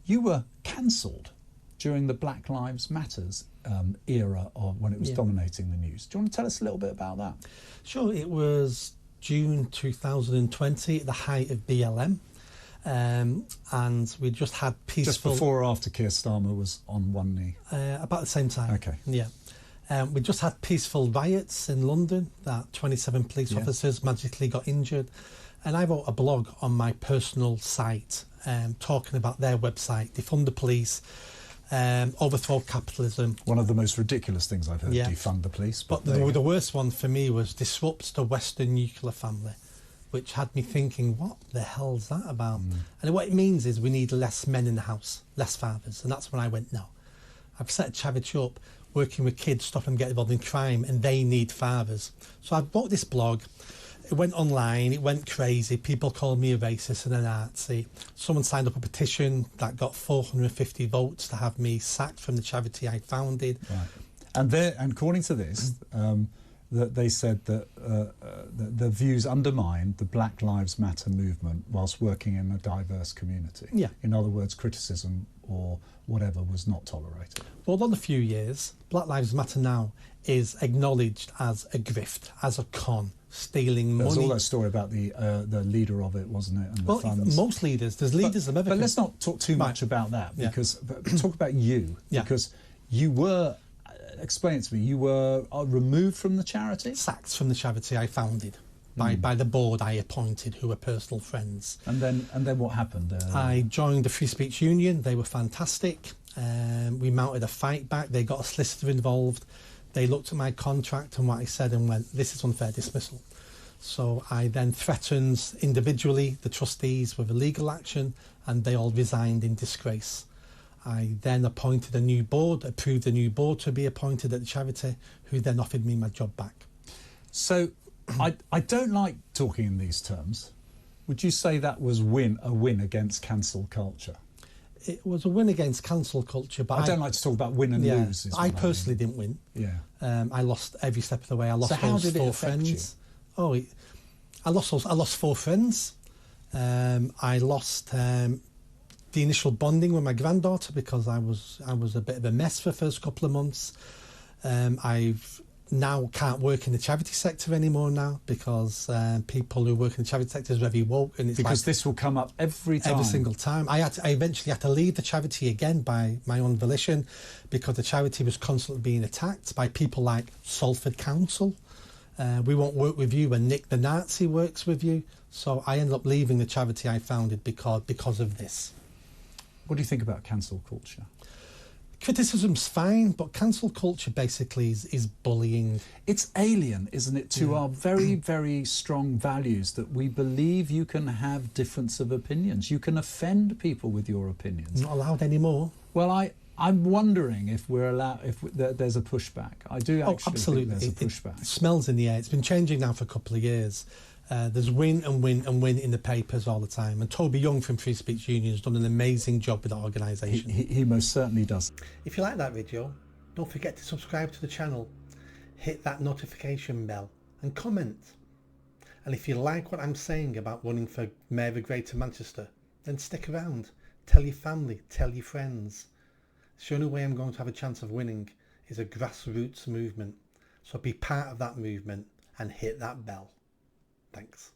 You were cancelled during the Black Lives Matters era of when it was dominating the news. Do you want to tell us a little bit about that? Sure. It was June 2020, at the height of BLM. And we just had peaceful... Just before or after Keir Starmer was on one knee? About the same time. Okay. Yeah. We just had peaceful riots in London that 27 police officers magically got injured. And I wrote a blog on my personal site talking about their website, defund the police, overthrow capitalism. One of the most ridiculous things I've heard, defund the police. But the worst one for me was disrupt the Western nuclear family, which had me thinking, what the hell's that about? And what it means is we need less men in the house, less fathers. And that's when I went, no. I've set a charity up working with kids, stopping them getting involved in crime, and they need fathers. So I wrote this blog. It went online, it went crazy. People called me a racist and a Nazi. Someone signed up a petition that got 450 votes to have me sacked from the charity I founded. Right. And according to this, that they said that the views undermined the Black Lives Matter movement whilst working in a diverse community. Yeah. In other words, criticism or whatever was not tolerated. Well, on a few years, Black Lives Matter now is acknowledged as a grift, as a con, stealing money. There's all that story about the leader of it, wasn't it? And the funds. Most leaders, there's leaders of everything. But let's not talk too much about that, because talk about you, because you were, explain it to me, you were removed from the charity? Sacked from the charity I founded by the board I appointed, who were personal friends. And then what happened? I joined the Free Speech Union. They were fantastic. We mounted a fight back. They got a solicitor involved. They looked at my contract and what I said and went, this is unfair dismissal. So I then threatened individually the trustees with a legal action, and they all resigned in disgrace. I then appointed a new board, approved a new board to be appointed at the charity, who then offered me my job back. So I don't like talking in these terms. Would you say that was a win against cancel culture? It was a win against cancel culture, but I don't like to talk about win and lose. I personally didn't win. Yeah. I lost every step of the way. I lost those 4 friends. I lost 4 friends. I lost the initial bonding with my granddaughter because I was a bit of a mess for the first couple of months. I've now can't work in the charity sector anymore now because people who work in the charity sector is very woke, and it's because this will come up every single time. I eventually had to leave the charity again by my own volition because the charity was constantly being attacked by people like Salford Council. We won't work with you when Nick the Nazi works with you. So I ended up leaving the charity I founded because of this. What do you think about cancel culture? Criticism's fine, but cancel culture basically is bullying. It's alien, isn't it, to our very, very strong values that we believe you can have difference of opinions. You can offend people with your opinions. Not allowed anymore. Well, I'm wondering if we're allowed, there's a pushback. I do actually absolutely. think there's a pushback. It smells in the air. It's been changing now for a couple of years. There's win and win and win in the papers all the time. And Toby Young from Free Speech Union has done an amazing job with that organisation. He most certainly does. If you like that video, don't forget to subscribe to the channel, hit that notification bell and comment. And if you like what I'm saying about running for Mayor of Greater Manchester, then stick around. Tell your family, tell your friends. The only way I'm going to have a chance of winning is a grassroots movement. So be part of that movement and hit that bell. Thanks.